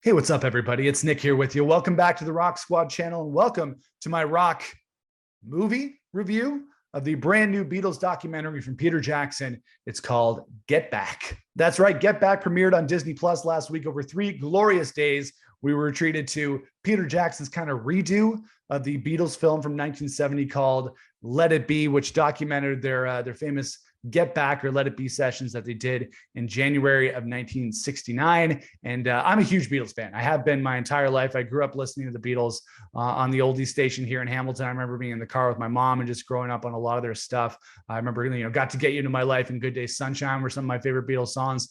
Hey, what's up, everybody? It's Nick here with you. Welcome back to the Rock Squad channel, and welcome to my rock movie review of the brand new Beatles documentary from Peter Jackson. It's called Get Back. That's right, Get Back premiered on Disney Plus last week. Over 3 glorious days, we were treated to Peter Jackson's kind of redo of the Beatles film from 1970 called Let It Be, which documented their famous Get Back or Let It Be sessions that they did in January of 1969. And I'm a huge Beatles fan. I have been my entire life. I grew up listening to the Beatles on the oldies station here in Hamilton. I remember being in the car with my mom and just growing up on a lot of their stuff. I remember, Got to Get You Into My Life and Good Day Sunshine were some of my favorite Beatles songs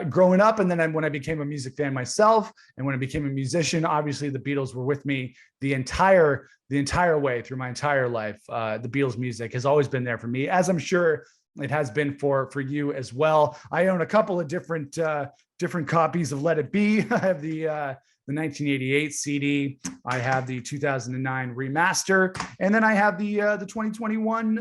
growing up. And then when I became a music fan myself and when I became a musician, obviously the Beatles were with me the entire way through my entire life. The Beatles music has always been there for me, as I'm sure it has been for you as well. I own a couple of different copies of Let It Be. I have the 1988 CD. I have the 2009 remaster, and then I have the 2021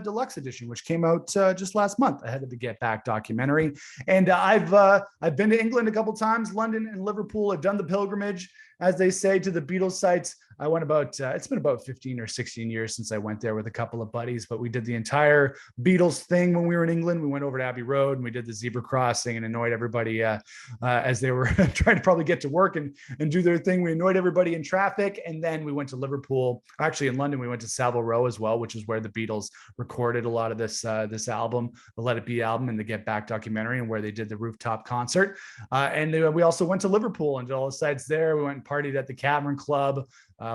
deluxe edition, which came out just last month ahead of the Get Back documentary. And I've been to England a couple times, London and Liverpool. I've done the pilgrimage, as they say, to the Beatles sites. I went it's been about 15 or 16 years since I went there with a couple of buddies, but we did the entire Beatles thing when we were in England. We went over to Abbey Road and we did the zebra crossing and annoyed everybody as they were trying to probably get to work and do their thing. We annoyed everybody in traffic. And then we went to Liverpool. Actually, in London, we went to Savile Row as well, which is where the Beatles recorded a lot of this album, the Let It Be album and the Get Back documentary, and where they did the Rooftop Concert. And we also went to Liverpool and did all the sites there. We went and partied at the Cavern Club.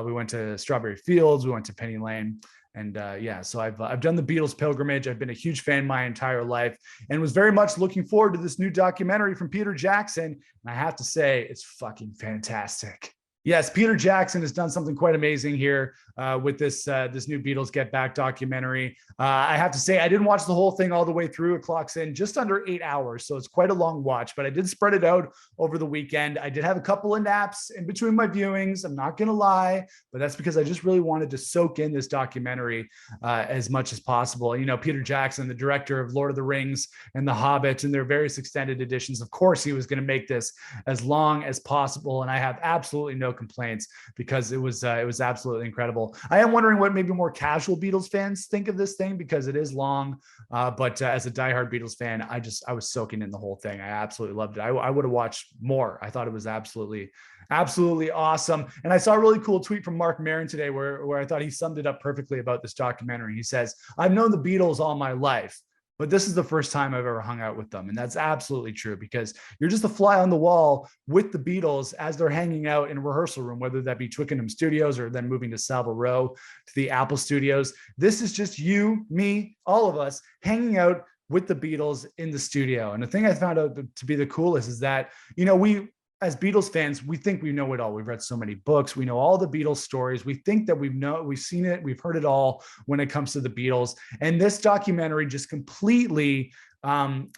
We went to Strawberry Fields. We went to Penny Lane. And so I've done the Beatles Pilgrimage. I've been a huge fan my entire life and was very much looking forward to this new documentary from Peter Jackson. And I have to say, it's fucking fantastic. Yes, Peter Jackson has done something quite amazing here with this new Beatles Get Back documentary. I have to say, I didn't watch the whole thing all the way through. It clocks in just under 8 hours, so it's quite a long watch, but I did spread it out over the weekend. I did have a couple of naps in between my viewings. I'm not going to lie, but that's because I just really wanted to soak in this documentary as much as possible. Peter Jackson, the director of Lord of the Rings and The Hobbit and their various extended editions, of course, he was going to make this as long as possible, and I have absolutely no complaints because it was absolutely incredible. I am wondering what maybe more casual Beatles fans think of this thing because it is long, but as a diehard Beatles fan, I was soaking in the whole thing. I absolutely loved it. I would have watched more. I thought it was absolutely awesome. And I saw a really cool tweet from Mark Maron today where I thought he summed it up perfectly about this documentary. He says, "I've known the Beatles all my life, but this is the first time I've ever hung out with them." And that's absolutely true because you're just a fly on the wall with the Beatles as they're hanging out in a rehearsal room, whether that be Twickenham Studios or then moving to Savile Row to the Apple Studios. This is just you, me, all of us hanging out with the Beatles in the studio. And the thing I found out to be the coolest is that, we, as Beatles fans, we think we know it all. We've read so many books. We know all the Beatles stories. We think that we've seen it. We've heard it all when it comes to the Beatles. And this documentary just completely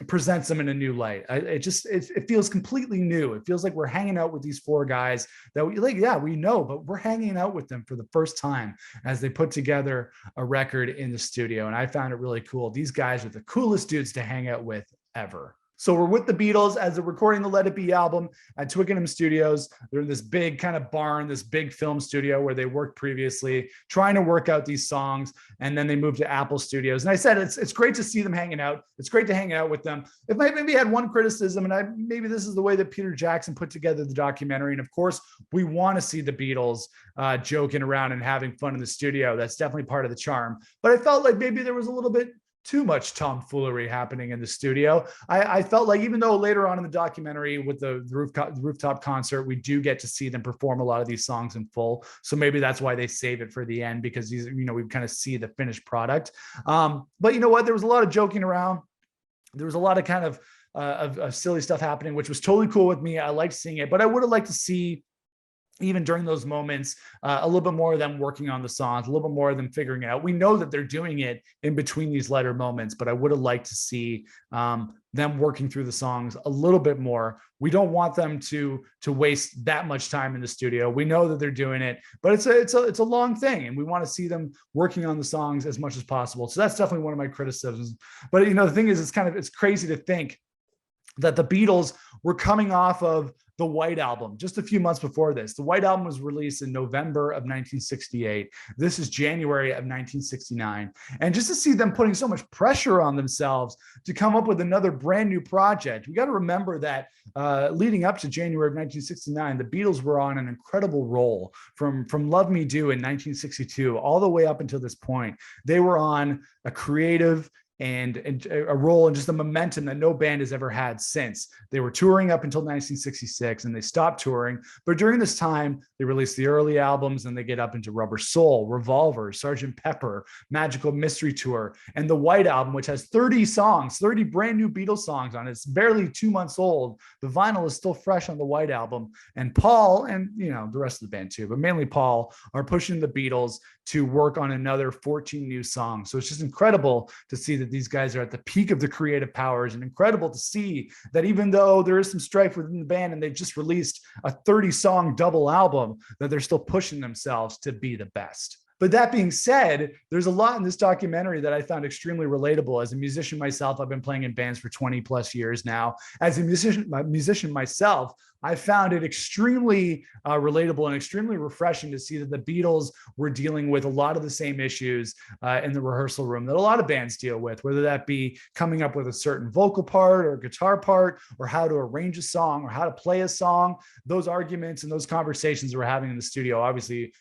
presents them in a new light. It feels completely new. It feels like we're hanging out with these 4 guys that we know, but we're hanging out with them for the first time as they put together a record in the studio. And I found it really cool. These guys are the coolest dudes to hang out with ever. So we're with the Beatles as they're recording the Let It Be album at Twickenham Studios. They're in this big kind of barn, this big film studio where they worked previously, trying to work out these songs. And then they moved to Apple Studios. And I said, it's great to see them hanging out. It's great to hang out with them. If I maybe had one criticism, and maybe this is the way that Peter Jackson put together the documentary. And of course, we want to see the Beatles joking around and having fun in the studio. That's definitely part of the charm. But I felt like maybe there was a little bit too much tomfoolery happening in the studio. I felt like even though later on in the documentary with the rooftop concert, we do get to see them perform a lot of these songs in full. So maybe that's why they save it for the end because these, we kind of see the finished product. But you know what? There was a lot of joking around. There was a lot of kind of silly stuff happening, which was totally cool with me. I liked seeing it, but I would have liked to see, even during those moments, a little bit more of them working on the songs, a little bit more of them figuring it out. We know that they're doing it in between these letter moments, but I would have liked to see them working through the songs a little bit more. We don't want them to waste that much time in the studio. We know that they're doing it, but it's a long thing, and we want to see them working on the songs as much as possible. So that's definitely one of my criticisms. But the thing is, it's crazy to think that the Beatles were coming off of the White Album just a few months before this. The White Album was released in November of 1968. This is January of 1969. And just to see them putting so much pressure on themselves to come up with another brand new project, we got to remember that leading up to January of 1969, the Beatles were on an incredible roll from Love Me Do in 1962 all the way up until this point. They were on a creative and a role and just a momentum that no band has ever had since. They were touring up until 1966 and they stopped touring. But during this time, they released the early albums and they get up into Rubber Soul, Revolver, Sgt. Pepper, Magical Mystery Tour, and the White Album, which has 30 songs, 30 brand new Beatles songs on it. It's barely 2 months old. The vinyl is still fresh on the White Album. And Paul and, you know, the rest of the band too, but mainly Paul, are pushing the Beatles to work on another 14 new songs. So it's just incredible to see that these guys are at the peak of the creative powers, and incredible to see that even though there is some strife within the band and they've just released a 30-song double album, that they're still pushing themselves to be the best. But that being said, there's a lot in this documentary that I found extremely relatable. As a musician myself, I've been playing in bands for 20 plus years now. As a musician myself, I found it extremely relatable and extremely refreshing to see that the Beatles were dealing with a lot of the same issues in the rehearsal room that a lot of bands deal with, whether that be coming up with a certain vocal part or guitar part, or how to arrange a song or how to play a song. Those arguments and those conversations we're having in the studio, obviously,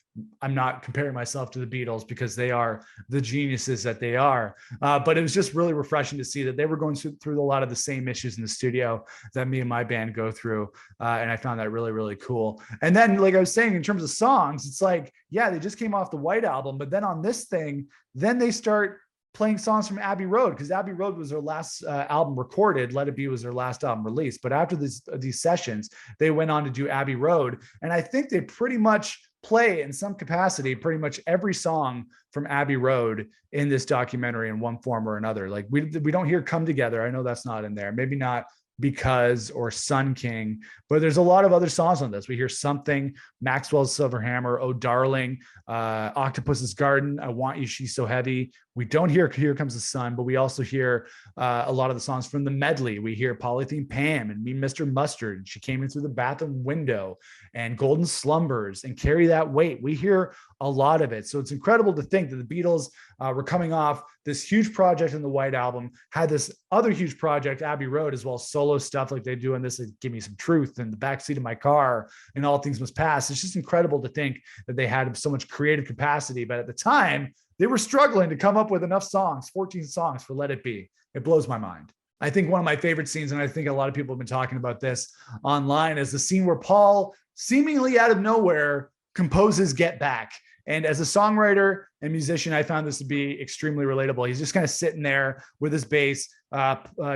I'm not comparing myself to the Beatles because they are the geniuses that they are. But it was just really refreshing to see that they were going through a lot of the same issues in the studio that me and my band go through. And I found that really, really cool. And then, like I was saying, in terms of songs, it's like, yeah, they just came off the White Album, but then on this thing, then they start playing songs from Abbey Road, because Abbey Road was their last album recorded. Let It Be was their last album released. But after these sessions, they went on to do Abbey Road. And I think they pretty much play in some capacity pretty much every song from Abbey Road in this documentary in one form or another. Like we don't hear Come Together. I know that's not in there. Maybe not Because or Sun King, but there's a lot of other songs on this. We hear Something, Maxwell's Silver Hammer, Oh Darling, Octopus's Garden, I Want You, She's So Heavy. We don't hear Here Comes the Sun, but we also hear a lot of the songs from the medley. We hear Polythene Pam and Me, Mr. Mustard, She Came In Through the Bathroom Window, and Golden Slumbers, and Carry That Weight. We hear a lot of it. So it's incredible to think that the Beatles were coming off this huge project in the White Album, had this other huge project, Abbey Road, as well as solo stuff like they do in this, like Give Me Some Truth and The Backseat of My Car and All Things Must Pass. It's just incredible to think that they had so much creative capacity, but at the time, they were struggling to come up with enough songs, 14 songs for Let It Be. It blows my mind. I think one of my favorite scenes, and I think a lot of people have been talking about this online, is the scene where Paul, seemingly out of nowhere, composes Get Back. And as a songwriter and musician, I found this to be extremely relatable. He's just kind of sitting there with his bass.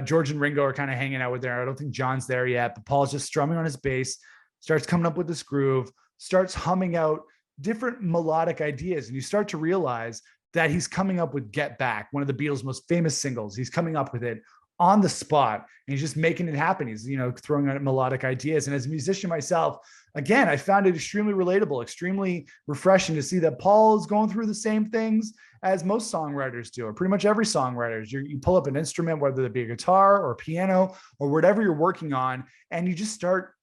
George and Ringo are kind of hanging out with there. I don't think John's there yet, but Paul's just strumming on his bass, starts coming up with this groove, starts humming out different melodic ideas. And you start to realize that he's coming up with Get Back, one of the Beatles' most famous singles. He's coming up with it on the spot and he's just making it happen. He's, throwing out melodic ideas. And as a musician myself, again, I found it extremely relatable, extremely refreshing to see that Paul is going through the same things as most songwriters do, or pretty much every songwriter. You pull up an instrument, whether it be a guitar or a piano or whatever you're working on, and you just start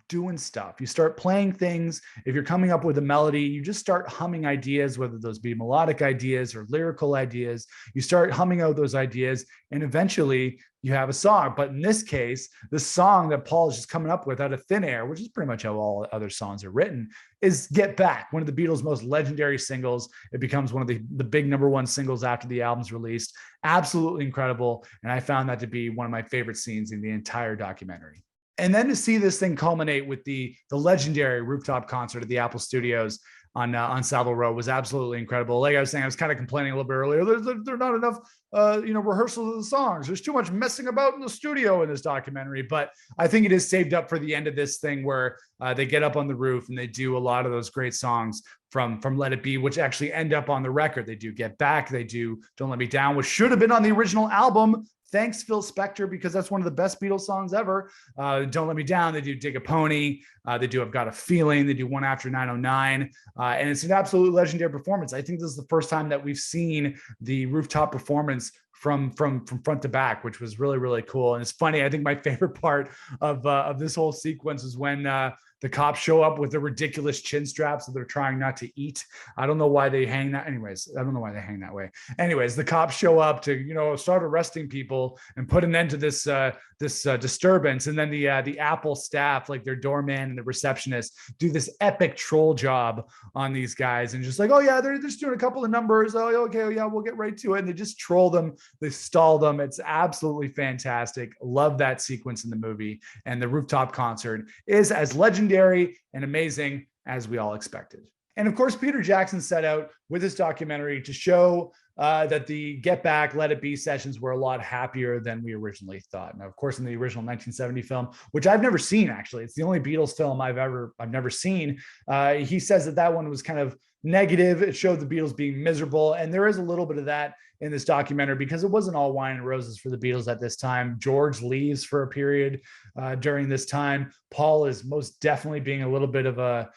doing stuff. You start playing things. If you're coming up with a melody, you just start humming ideas, whether those be melodic ideas or lyrical ideas. You start humming out those ideas, and eventually you have a song. But in this case, the song that Paul is just coming up with out of thin air, which is pretty much how all other songs are written, is Get Back, one of the Beatles' most legendary singles. It becomes one of the big #1 singles after the album's released. Absolutely incredible. And I found that to be one of my favorite scenes in the entire documentary. And then to see this thing culminate with the legendary Rooftop Concert at the Apple Studios on Savile Row was absolutely incredible. Like I was saying, I was kind of complaining a little bit earlier. There's not enough, rehearsals of the songs. There's too much messing about in the studio in this documentary. But I think it is saved up for the end of this thing where they get up on the roof and they do a lot of those great songs from Let It Be, which actually end up on the record. They do Get Back. They do Don't Let Me Down, which should have been on the original album thanks Phil Spector, because that's one of the best Beatles songs ever. Don't Let Me Down. They do Dig a Pony. They do I've Got a Feeling. They do One After 909. And it's an absolute legendary performance. I think this is the first time that we've seen the rooftop performance from front to back, which was really, really cool. And it's funny. I think my favorite part of this whole sequence is when the cops show up with the ridiculous chin straps that they're trying not to eat. I don't know why they hang that. Anyways, I don't know why they hang that way. Anyways, the cops show up to, start arresting people and put an end to this disturbance. And then the Apple staff, like their doorman and the receptionist, do this epic troll job on these guys and just like, oh yeah, they're just doing a couple of numbers. Oh, okay, oh, yeah, we'll get right to it. And they just troll them. They stall them. It's absolutely fantastic. Love that sequence in the movie. And the rooftop concert is as legendary and amazing as we all expected. And of course, Peter Jackson set out with this documentary to show that the Get Back, Let It Be sessions were a lot happier than we originally thought. Now, of course, in the original 1970 film, which I've never seen, actually, it's the only Beatles film I've never seen. He says that one was kind of negative. It showed the Beatles being miserable. And there is a little bit of that in this documentary because it wasn't all wine and roses for the Beatles at this time. George leaves for a period during this time. Paul is most definitely being a little bit of a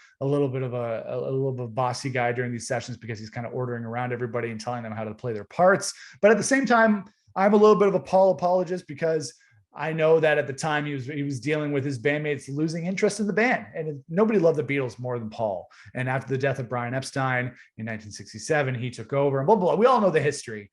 bossy guy during these sessions because he's kind of ordering around everybody and telling them how to play their parts. But at the same time, I'm a little bit of a Paul apologist because I know that at the time he was dealing with his bandmates losing interest in the band, and nobody loved the Beatles more than Paul. And after the death of Brian Epstein in 1967, he took over and blah, blah, blah. We all know the history.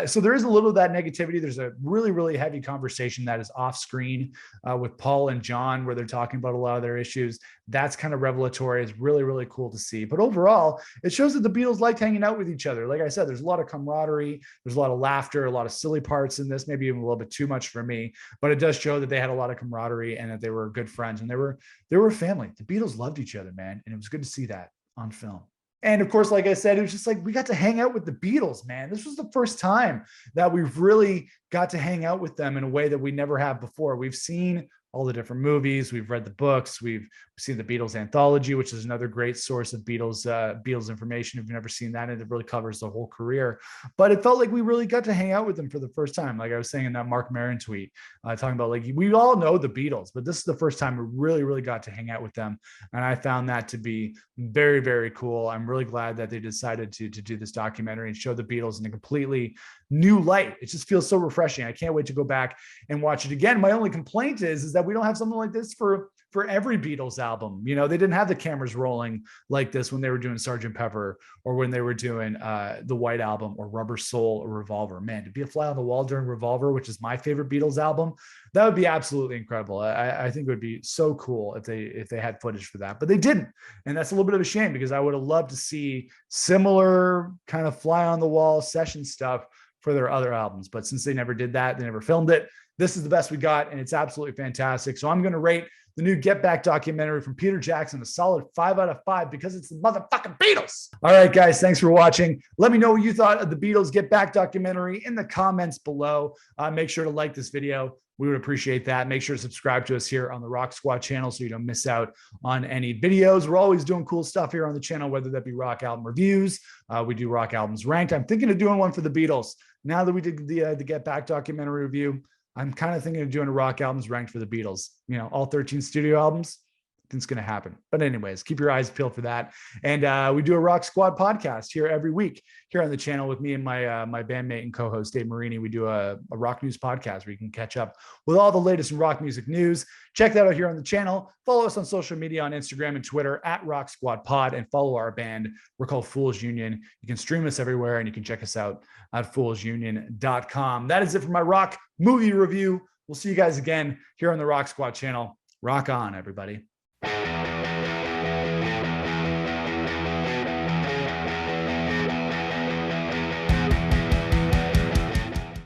So there is a little of that negativity. There's a really, really heavy conversation that is off screen with Paul and John, where they're talking about a lot of their issues. That's kind of revelatory. It's really, really cool to see. But overall, it shows that the Beatles liked hanging out with each other. Like I said, there's a lot of camaraderie. There's a lot of laughter, a lot of silly parts in this, maybe even a little bit too much for me. But it does show that they had a lot of camaraderie and that they were good friends and they were family. The Beatles loved each other, man. And it was good to see that on film. And of course, like I said, it was just like, we got to hang out with the Beatles, man. This was the first time that we've really got to hang out with them in a way that we never have before. We've seen all the different movies. We've read the books. We've seen the Beatles anthology, which is another great source of Beatles information. If you've never seen that, and it really covers the whole career. But it felt like we really got to hang out with them for the first time. Like I was saying in that Mark Maron tweet, talking about like, we all know the Beatles, but this is the first time we really, really got to hang out with them. And I found that to be very, very cool. I'm really glad that they decided to do this documentary and show the Beatles in a completely new light. It just feels so refreshing. I can't wait to go back and watch it again. My only complaint is that we don't have something like this for every Beatles album. They didn't have the cameras rolling like this when they were doing Sgt. Pepper or when they were doing the White Album or Rubber Soul or Revolver. Man, to be a fly on the wall during Revolver, which is my favorite Beatles album, that would be absolutely incredible. I think it would be so cool if they had footage for that, but they didn't. And that's a little bit of a shame because I would have loved to see similar kind of fly on the wall session stuff for their other albums. But since they never did that, they never filmed it, this is the best we got, and it's absolutely fantastic. So I'm going to rate the new Get Back documentary from Peter Jackson a solid 5 out of 5 because it's the motherfucking Beatles. All right, guys, thanks for watching. Let me know what you thought of the Beatles Get Back documentary in the comments below. Make sure to like this video. We would appreciate that. Make sure to subscribe to us here on the Rock Squad channel so you don't miss out on any videos. We're always doing cool stuff here on the channel, whether that be rock album reviews. We do rock albums ranked. I'm thinking of doing one for the Beatles. Now that we did the Get Back documentary review, I'm kind of thinking of doing a rock albums ranked for the Beatles. All 13 studio albums. I think it's going to happen. But anyways, keep your eyes peeled for that. And we do a Rock Squad podcast here every week here on the channel with me and my bandmate and co-host Dave Marini. We do a rock news podcast where you can catch up with all the latest in rock music news. Check that out here on the channel. Follow us on social media on Instagram and Twitter at Rock Squad Pod, and follow our band. We're called Fools Union. You can stream us everywhere, and you can check us out at foolsunion.com. That is it for my rock movie review. We'll see you guys again here on the Rock Squad channel. Rock on, everybody.